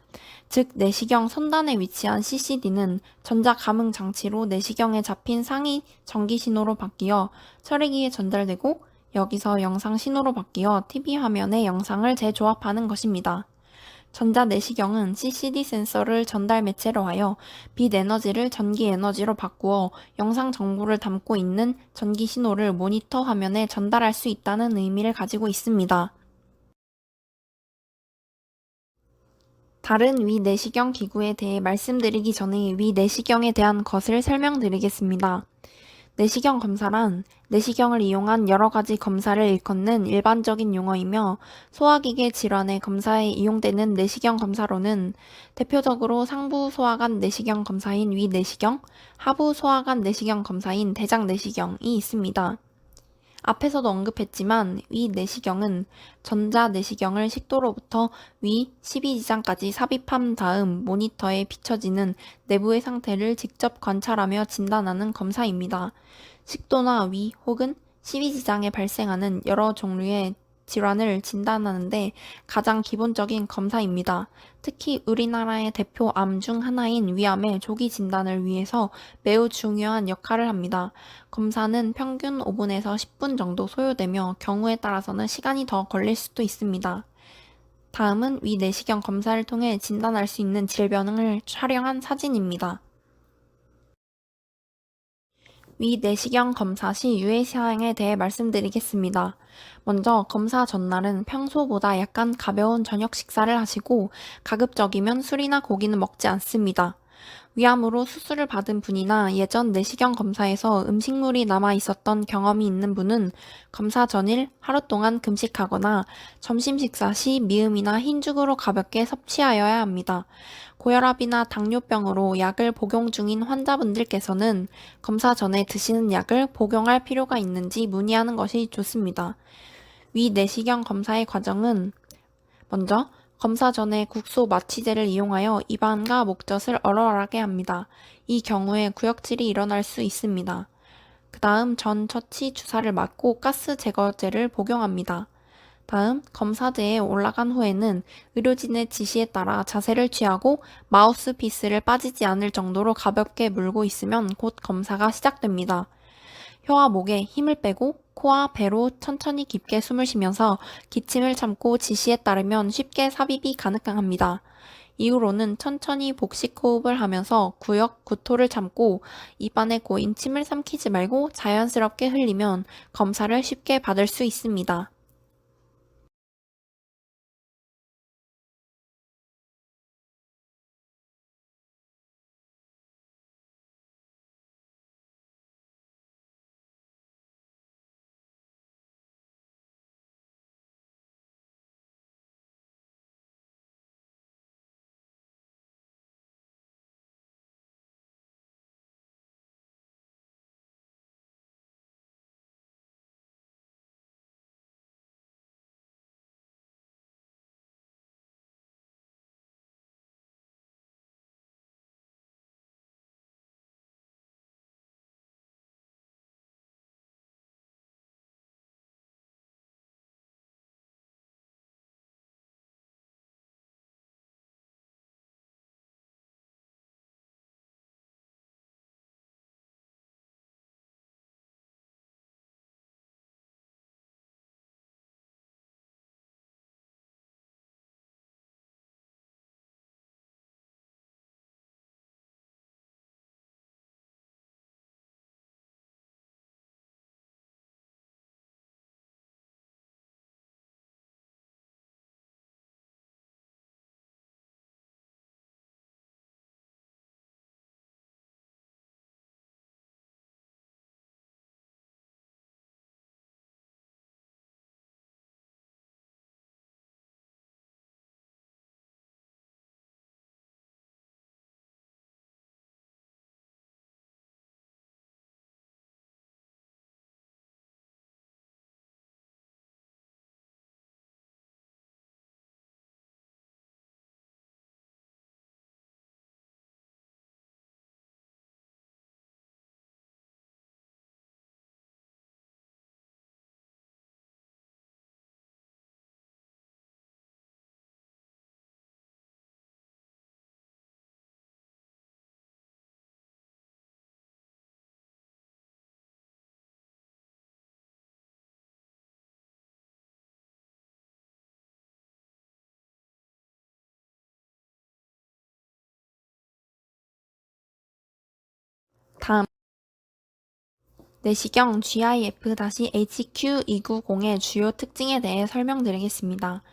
즉 내시경 선단에 위치한 CCD는 전자감응 장치로 내시경에 잡힌 상위 전기 신호로 바뀌어 처리기에 전달되고 여기서 영상 신호로 바뀌어 TV 화면에 영상을 재조합하는 것입니다. 전자내시경은 CCD 센서를 전달 매체로 하여 빛 에너지를 전기 에너지로 바꾸어 영상 정보를 담고 있는 전기 신호를 모니터 화면에 전달할 수 있다는 의미를 가지고 있습니다. 다른 위내시경 기구에 대해 말씀드리기 전에 위내시경에 대한 것을 설명드리겠습니다. 내시경 검사란 내시경을 이용한 여러 가지 검사를 일컫는 일반적인 용어이며 소화기계 질환의 검사에 이용되는 내시경 검사로는 대표적으로 상부 소화관 내시경 검사인 위내시경, 하부 소화관 내시경 검사인 대장내시경이 있습니다. 앞에서도 언급했지만 위 내시경은 전자 내시경을 식도로부터 위 12지장까지 삽입한 다음 모니터에 비춰지는 내부의 상태를 직접 관찰하며 진단하는 검사입니다. 식도나 위 혹은 12지장에 발생하는 여러 종류의 질환을 진단하는데 가장 기본적인 검사입니다. 특히 우리나라의 대표 암 중 하나인 위암의 조기 진단을 위해서 매우 중요한 역할을 합니다. 검사는 평균 5분에서 10분 정도 소요되며 경우에 따라서는 시간이 더 걸릴 수도 있습니다. 다음은 위 내시경 검사를 통해 진단할 수 있는 질병을 촬영한 사진입니다. 위 내시경 검사 시 유의사항에 대해 말씀드리겠습니다. 먼저 검사 전날은 평소보다 약간 가벼운 저녁 식사를 하시고 가급적이면 술이나 고기는 먹지 않습니다. 위암으로 수술을 받은 분이나 예전 내시경 검사에서 음식물이 남아 있었던 경험이 있는 분은 검사 전일 하루 동안 금식하거나 점심 식사 시 미음이나 흰죽으로 가볍게 섭취하여야 합니다. 고혈압이나 당뇨병으로 약을 복용 중인 환자분들께서는 검사 전에 드시는 약을 복용할 필요가 있는지 문의하는 것이 좋습니다. 위 내시경 검사의 과정은 먼저 검사 전에 국소 마취제를 이용하여 입안과 목젖을 얼얼하게 합니다. 이 경우에 구역질이 일어날 수 있습니다. 그 다음 전 처치 주사를 맞고 가스 제거제를 복용합니다. 다음 검사대에 올라간 후에는 의료진의 지시에 따라 자세를 취하고 마우스피스를 빠지지 않을 정도로 가볍게 물고 있으면 곧 검사가 시작됩니다. 혀와 목에 힘을 빼고 코와 배로 천천히 깊게 숨을 쉬면서 기침을 참고 지시에 따르면 쉽게 삽입이 가능합니다. 이후로는 천천히 복식 호흡을 하면서 구역, 구토를 참고 입안에 고인 침을 삼키지 말고 자연스럽게 흘리면 검사를 쉽게 받을 수 있습니다. 다음 내시경 GIF-HQ290의 주요 특징에 대해 설명드리겠습니다.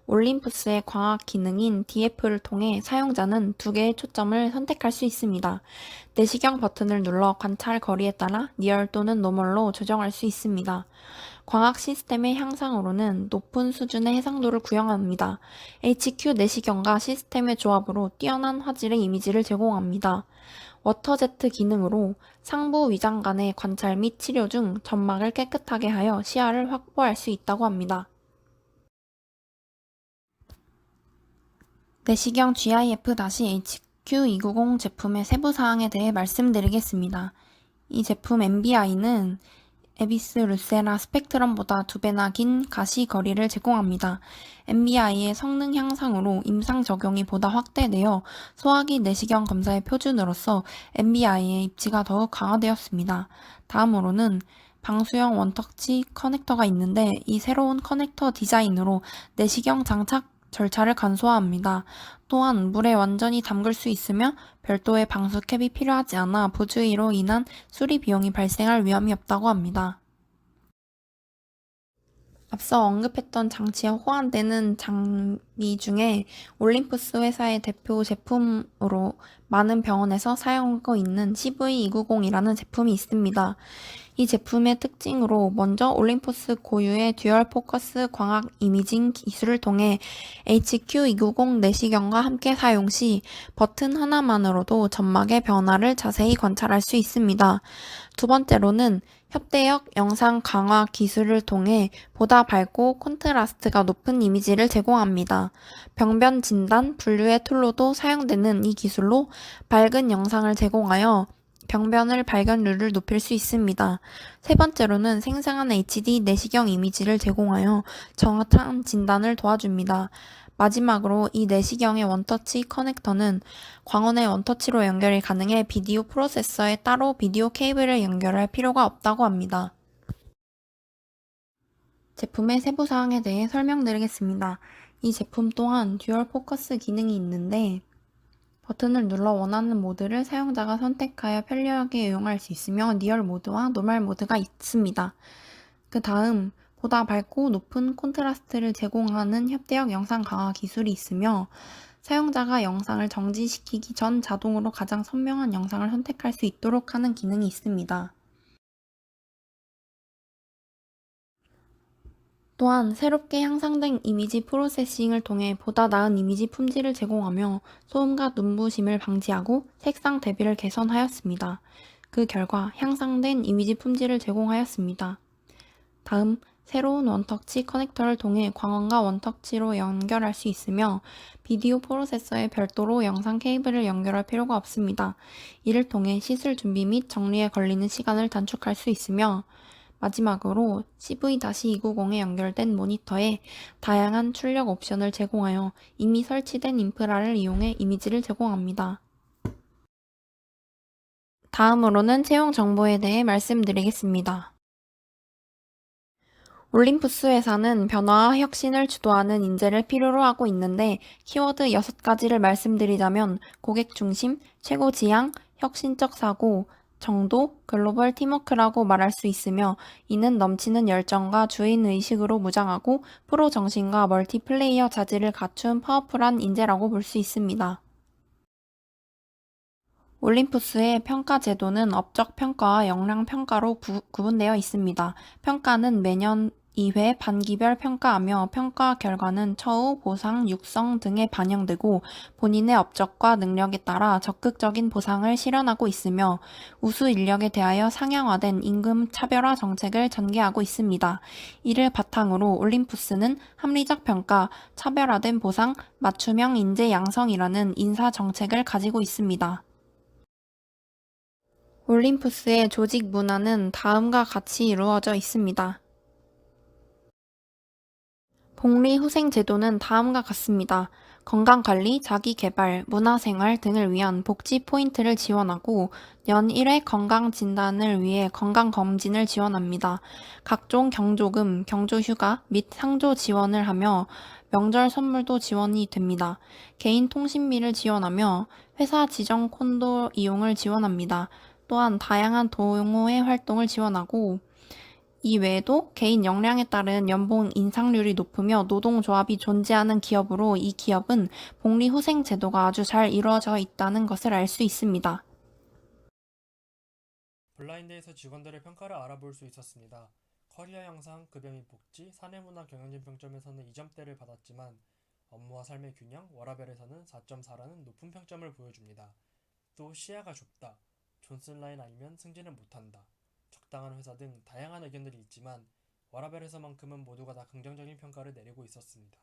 올림푸스의 광학 기능인 DF를 통해 사용자는 두 개의 초점을 선택할 수 있습니다. 내시경 버튼을 눌러 관찰 거리에 따라 니얼 또는 노멀로 조정할 수 있습니다. 광학 시스템의 향상으로는 높은 수준의 해상도를 구현합니다. HQ 내시경과 시스템의 조합으로 뛰어난 화질의 이미지를 제공합니다. 워터제트 기능으로 상부 위장 간의 관찰 및 치료 중 점막을 깨끗하게 하여 시야를 확보할 수 있다고 합니다. 내시경 GIF-HQ290 제품의 세부 사항에 대해 말씀드리겠습니다. 이 제품 MBI는 에비스 루세라 스펙트럼보다 2배나 긴 가시 거리를 제공합니다. MBI의 성능 향상으로 임상 적용이 보다 확대되어 소화기 내시경 검사의 표준으로서 MBI의 입지가 더욱 강화되었습니다. 다음으로는 방수형 원터치 커넥터가 있는데 이 새로운 커넥터 디자인으로 내시경 장착 절차를 간소화합니다. 또한 물에 완전히 담글 수 있으며 별도의 방수캡이 필요하지 않아 부주의로 인한 수리 비용이 발생할 위험이 없다고 합니다. 앞서 언급했던 장치에 호환되는 장비 중에 올림푸스 회사의 대표 제품으로 많은 병원에서 사용하고 있는 CV290이라는 제품이 있습니다. 이 제품의 특징으로 먼저 올림푸스 고유의 듀얼 포커스 광학 이미징 기술을 통해 HQ290 내시경과 함께 사용 시 버튼 하나만으로도 점막의 변화를 자세히 관찰할 수 있습니다. 두 번째로는 협대역 영상 강화 기술을 통해 보다 밝고 콘트라스트가 높은 이미지를 제공합니다. 병변 진단, 분류의 툴로도 사용되는 이 기술로 밝은 영상을 제공하여 병변을 발견률을 높일 수 있습니다. 세 번째로는 생생한 HD 내시경 이미지를 제공하여 정확한 진단을 도와줍니다. 마지막으로 이 내시경의 원터치 커넥터는 광원의 원터치로 연결이 가능해 비디오 프로세서에 따로 비디오 케이블을 연결할 필요가 없다고 합니다. 제품의 세부 사항에 대해 설명드리겠습니다. 이 제품 또한 듀얼 포커스 기능이 있는데 버튼을 눌러 원하는 모드를 사용자가 선택하여 편리하게 이용할 수 있으며 리얼 모드와 노멀 모드가 있습니다. 그 다음 보다 밝고 높은 콘트라스트를 제공하는 협대역 영상 강화 기술이 있으며 사용자가 영상을 정지시키기 전 자동으로 가장 선명한 영상을 선택할 수 있도록 하는 기능이 있습니다. 또한 새롭게 향상된 이미지 프로세싱을 통해 보다 나은 이미지 품질을 제공하며 소음과 눈부심을 방지하고 색상 대비를 개선하였습니다. 그 결과 향상된 이미지 품질을 제공하였습니다. 다음, 새로운 원터치 커넥터를 통해 광원과 원터치로 연결할 수 있으며 비디오 프로세서에 별도로 영상 케이블을 연결할 필요가 없습니다. 이를 통해 시술 준비 및 정리에 걸리는 시간을 단축할 수 있으며 마지막으로 CV-290에 연결된 모니터에 다양한 출력 옵션을 제공하여 이미 설치된 인프라를 이용해 이미지를 제공합니다. 다음으로는 채용 정보에 대해 말씀드리겠습니다. 올림푸스 회사는 변화와 혁신을 주도하는 인재를 필요로 하고 있는데 키워드 6가지를 말씀드리자면 고객 중심, 최고 지향, 혁신적 사고, 정도, 글로벌 팀워크라고 말할 수 있으며 이는 넘치는 열정과 주인의식으로 무장하고 프로 정신과 멀티플레이어 자질을 갖춘 파워풀한 인재라고 볼 수 있습니다. 올림푸스의 평가 제도는 업적 평가와 역량 평가로 구분되어 있습니다. 평가는 매년 2회 반기별 평가하며 평가 결과는 처우, 보상, 육성 등에 반영되고 본인의 업적과 능력에 따라 적극적인 보상을 실현하고 있으며 우수 인력에 대하여 상향화된 임금 차별화 정책을 전개하고 있습니다. 이를 바탕으로 올림푸스는 합리적 평가, 차별화된 보상, 맞춤형 인재 양성이라는 인사 정책을 가지고 있습니다. 올림푸스의 조직 문화는 다음과 같이 이루어져 있습니다. 복리후생 제도는 다음과 같습니다. 건강관리, 자기개발, 문화생활 등을 위한 복지 포인트를 지원하고 연 1회 건강진단을 위해 건강검진을 지원합니다. 각종 경조금, 경조휴가 및 상조 지원을 하며 명절 선물도 지원이 됩니다. 개인 통신비를 지원하며 회사 지정 콘도 이용을 지원합니다. 또한 다양한 동호회 활동을 지원하고 이 외에도 개인 역량에 따른 연봉 인상률이 높으며 노동조합이 존재하는 기업으로 이 기업은 복리후생 제도가 아주 잘 이루어져 있다는 것을 알 수 있습니다. 블라인드에서 직원들의 평가를 알아볼 수 있었습니다. 커리어 향상, 급여 및 복지, 사내문화 경영진 평점에서는 2점대를 받았지만 업무와 삶의 균형, 워라벨에서는 4.4라는 높은 평점을 보여줍니다. 또 시야가 좁다, 존슨라인 아니면 승진을 못한다, 적당한 회사 등 다양한 의견들이 있지만 워라벨에서만큼은 모두가 다 긍정적인 평가를 내리고 있었습니다.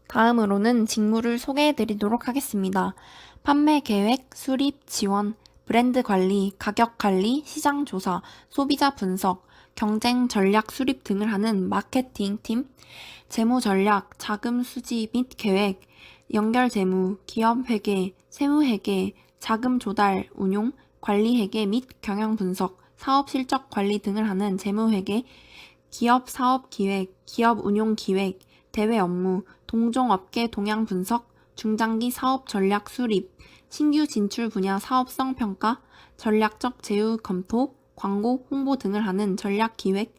다음으로는 직무를 소개해 드리도록 하겠습니다. 판매 계획, 수립, 지원, 브랜드 관리, 가격 관리, 시장 조사, 소비자 분석, 경쟁 전략 수립 등을 하는 마케팅 팀, 재무 전략, 자금 수지 및 계획, 연결 재무, 기업 회계, 세무 회계, 자금 조달, 운용, 관리 회계 및 경영 분석, 사업 실적 관리 등을 하는 재무 회계, 기업 사업 기획, 기업 운용 기획, 대외 업무, 동종 업계 동향 분석, 중장기 사업 전략 수립, 신규 진출 분야 사업성 평가, 전략적 제휴 검토, 광고, 홍보 등을 하는 전략 기획,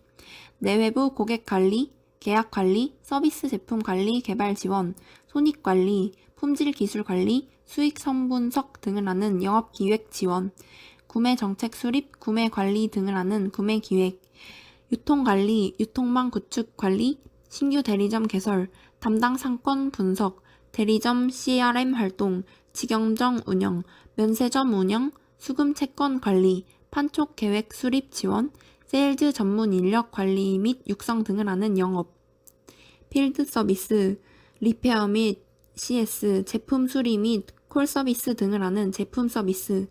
내외부 고객 관리, 계약 관리, 서비스 제품 관리 개발 지원, 손익 관리, 품질 기술 관리, 수익 선분석 등을 하는 영업 기획 지원, 구매 정책 수립, 구매 관리 등을 하는 구매 기획, 유통 관리, 유통망 구축 관리, 신규 대리점 개설, 담당 상권 분석, 대리점 CRM 활동, 직영점 운영, 면세점 운영, 수금 채권 관리, 판촉 계획 수립 지원, 세일즈 전문 인력 관리 및 육성 등을 하는 영업, 필드 서비스, 리페어 및 CS, 제품 수리 및 콜 서비스 등을 하는 제품 서비스,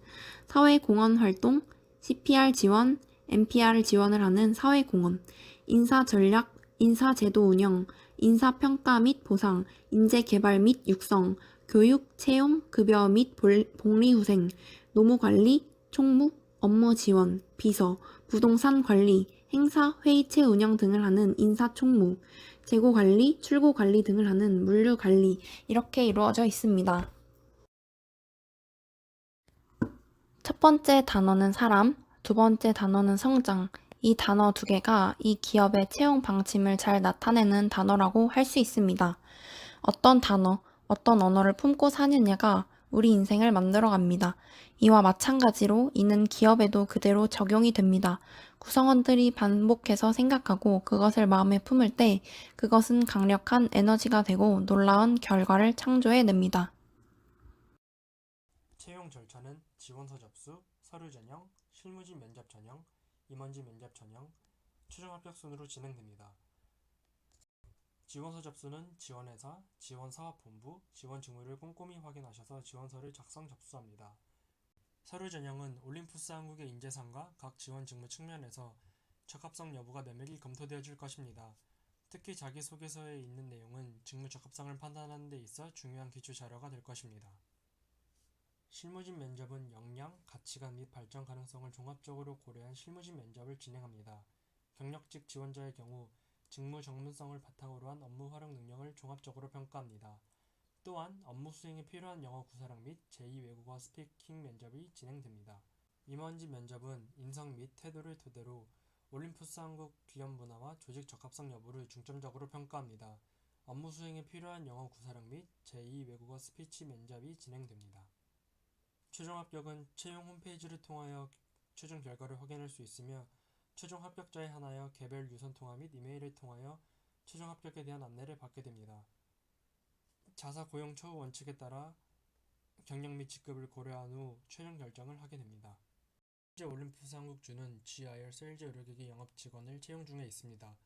사회공헌 활동, CPR 지원, NPR 지원을 하는 사회공헌, 인사 전략, 인사제도 운영, 인사평가 및 보상, 인재개발 및 육성, 교육, 채용, 급여 및 복리후생, 노무관리, 총무, 업무 지원, 비서, 부동산 관리, 행사, 회의체 운영 등을 하는 인사총무, 재고관리, 출고관리 등을 하는 물류관리, 이렇게 이루어져 있습니다. 첫 번째 단어는 사람, 두 번째 단어는 성장. 이 단어 두 개가 이 기업의 채용 방침을 잘 나타내는 단어라고 할 수 있습니다. 어떤 단어, 어떤 언어를 품고 사느냐가 우리 인생을 만들어갑니다. 이와 마찬가지로 이는 기업에도 그대로 적용이 됩니다. 구성원들이 반복해서 생각하고 그것을 마음에 품을 때 그것은 강력한 에너지가 되고 놀라운 결과를 창조해냅니다. 채용 절차는 지원서 접수, 서류 전형, 실무진 면접 전형, 임원진 면접 전형, 최종 합격 순으로 진행됩니다. 지원서 접수는 지원회사, 지원사업본부, 지원 직무를 꼼꼼히 확인하셔서 지원서를 작성 접수합니다. 서류 전형은 올림푸스 한국의 인재상과 각 지원 직무 측면에서 적합성 여부가 면밀히 검토되어질 것입니다. 특히 자기소개서에 있는 내용은 직무 적합성을 판단하는 데 있어 중요한 기초 자료가 될 것입니다. 실무진 면접은 역량, 가치관 및 발전 가능성을 종합적으로 고려한 실무진 면접을 진행합니다. 경력직 지원자의 경우 직무 전문성을 바탕으로 한 업무 활용 능력을 종합적으로 평가합니다. 또한 업무 수행에 필요한 영어 구사력 및 제2외국어 스피킹 면접이 진행됩니다. 임원진 면접은 인성 및 태도를 토대로 올림푸스 한국 기업 문화와 조직 적합성 여부를 중점적으로 평가합니다. 업무 수행에 필요한 영어 구사력 및 제2외국어 스피치 면접이 진행됩니다. 최종 합격은 채용 홈페이지를 통하여 최종 결과를 확인할 수 있으며 최종 합격자에 한하여 개별 유선 통화 및 이메일을 통하여 최종 합격에 대한 안내를 받게 됩니다. 자사 고용 처우 원칙에 따라 경력 및 직급을 고려한 후 최종 결정을 하게 됩니다. 현재 올림푸스 한국주는 GIR 세일즈 의료기기 영업 직원을 채용 중에 있습니다.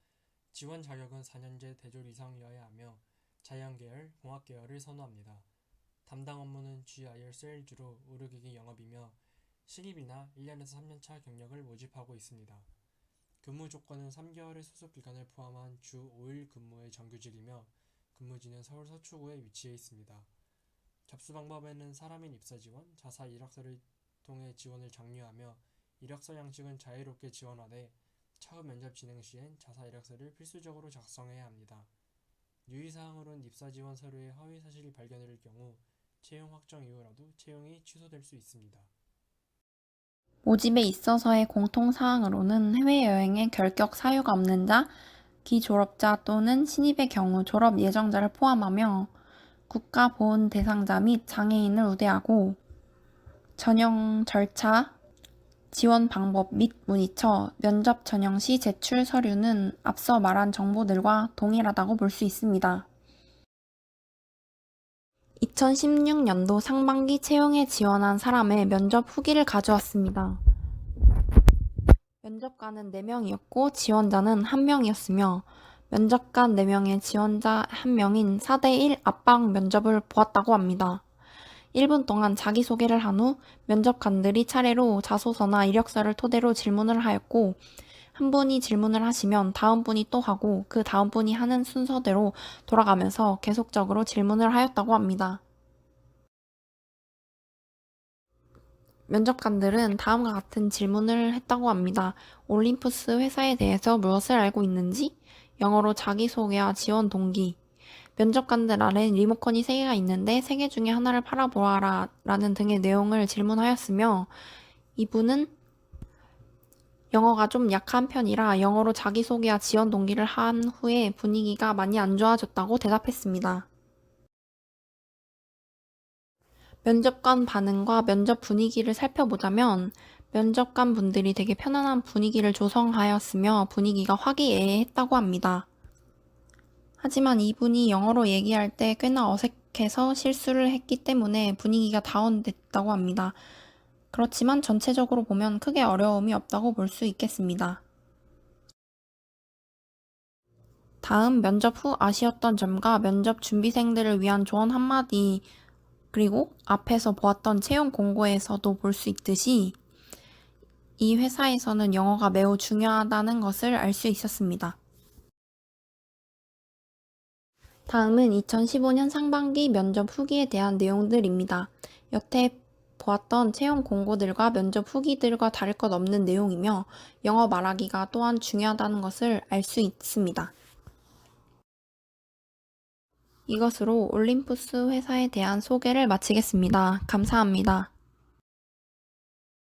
지원 자격은 4년제 대졸 이상이어야 하며 자연 계열, 공학 계열을 선호합니다. 담당 업무는 GIR 세일즈로 의료기기 영업이며 신입이나 1년에서 3년차 경력을 모집하고 있습니다. 근무 조건은 3개월의 수습 기간을 포함한 주 5일 근무의 정규직이며 근무지는 서울 서초구에 위치해 있습니다. 접수 방법에는 사람인 입사 지원, 자사 이력서를 통해 지원을 장려하며 이력서 양식은 자유롭게 지원하되 처음 면접 진행 시엔 자사 이력서를 필수적으로 작성해야 합니다. 유의사항으로는 입사 지원 서류에 허위 사실이 발견될 경우 채용 확정 이후라도 채용이 취소될 수 있습니다. 모집에 있어서의 공통사항으로는 해외여행에 결격 사유가 없는 자, 기졸업자 또는 신입의 경우 졸업 예정자를 포함하며 국가보훈 대상자 및 장애인을 우대하고 전형 절차, 지원 방법 및 문의처, 면접 전형 시 제출 서류는 앞서 말한 정보들과 동일하다고 볼 수 있습니다. 2016년도 상반기 채용에 지원한 사람의 면접 후기를 가져왔습니다. 면접관은 4명이었고 지원자는 1명이었으며 면접관 4명의 지원자 1명인 4대1 압박 면접을 보았다고 합니다. 1분 동안 자기소개를 한 후 면접관들이 차례로 자소서나 이력서를 토대로 질문을 하였고 한 분이 질문을 하시면 다음 분이 또 하고 그 다음 분이 하는 순서대로 돌아가면서 계속적으로 질문을 하였다고 합니다. 면접관들은 다음과 같은 질문을 했다고 합니다. 올림푸스 회사에 대해서 무엇을 알고 있는지, 영어로 자기소개와 지원 동기, 면접관들 아래 리모컨이 3개가 있는데 3개 중에 하나를 팔아보아라 라는 등의 내용을 질문하였으며 이분은 영어가 좀 약한 편이라 영어로 자기소개와 지원 동기를 한 후에 분위기가 많이 안 좋아졌다고 대답했습니다. 면접관 반응과 면접 분위기를 살펴보자면 면접관 분들이 되게 편안한 분위기를 조성하였으며 분위기가 화기애애했다고 합니다. 하지만 이분이 영어로 얘기할 때 꽤나 어색해서 실수를 했기 때문에 분위기가 다운됐다고 합니다. 그렇지만 전체적으로 보면 크게 어려움이 없다고 볼 수 있겠습니다. 다음 면접 후 아쉬웠던 점과 면접 준비생들을 위한 조언 한마디 그리고 앞에서 보았던 채용 공고에서도 볼 수 있듯이 이 회사에서는 영어가 매우 중요하다는 것을 알 수 있었습니다. 다음은 2015년 상반기 면접 후기에 대한 내용들입니다. 여태 보았던 채용 공고들과 면접 후기들과 다를 것 없는 내용이며 영어 말하기가 또한 중요하다는 것을 알 수 있습니다. 이것으로 올림푸스 회사에 대한 소개를 마치겠습니다. 감사합니다.